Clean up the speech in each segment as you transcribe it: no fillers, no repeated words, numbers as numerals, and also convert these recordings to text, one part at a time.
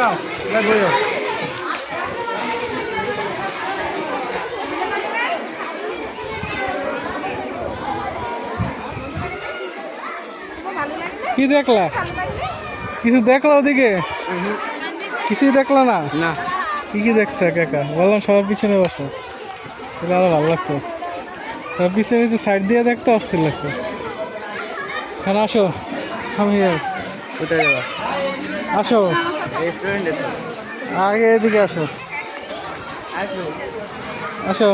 কি দেখলা? কিছু দেখলা ওদিকে? কিছুই দেখলা না? না। কি কি দেখছো একা একা? বললাম সবার পিছনে বসো, এটা আরো ভালো লাগতো। সবার পিছনে পিছনে সাইড দিয়ে দেখতে অস্থির লাগতো। হ্যাঁ আসো, আমি কোথায় যাবা? আসো রেস্টুরেন্টে। আগে এদিকে আসো, আসো। আসো।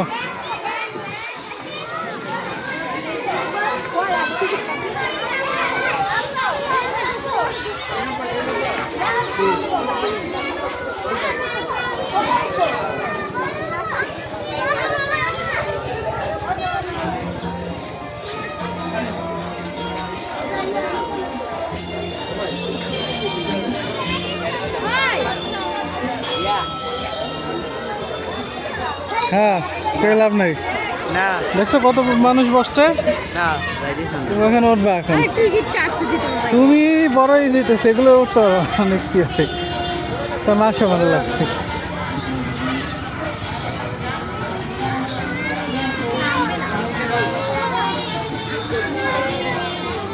হ্যাঁ পেয়ে লাভ নাই। না দেখছো কত মানুষ বসছে? না তুমি ওখানে উঠবা এখন। তুমি বড়ই যেতেছে, এগুলো উঠতে নেক্সট ইয়ারে তো মাসে ভালো লাগছে।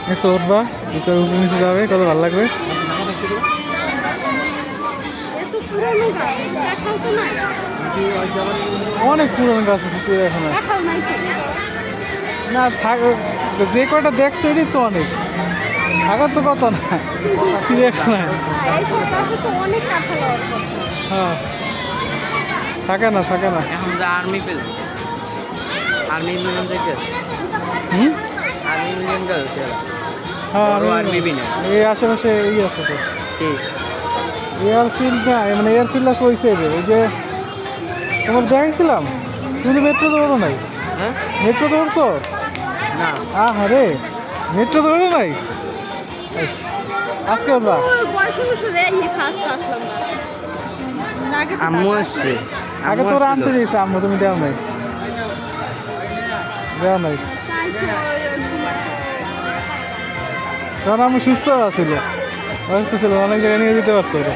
দেখছো উঠবা, উপরে নিচে যাবে, কত ভালো লাগবে। অনেক পুরনো গাছ আছে চিড়িয়াখানা। না থাক, যে কয়টা দেখছো এটাই তো অনেক, থাকার তো কত না চিড়িয়াখানায়। হ্যাঁ থাকে না, থাকে না। এখন যে আর্মি পেল, আর্মি মিলিয়ন থেকে আর্মি মিলিয়ন গেল। হ্যাঁ আর্মি বিনা এই আশেপাশে এই আছে তো ঠিক এয়ারফিল্ড না, মানে এয়ারফিল্ড আছে ওই সাইডে। ওই যে তোমার দেখাইছিলাম, তুমি মেট্রো ধরো নাই? হ্যাঁ মেট্রো ধরতো না হ্যাঁ রে, মেট্রো ধরো নাই আজকে ওরা। আম্মু আসছে, আগে তোরা আনতে দিয়েছে আম্মু, তুমি দেও নাই, দেও নাই। তখন আমি সুস্থ ছিল, অসুস্থ ছিল, অনেক জায়গায় নিয়ে যেতে পারতো ওরা।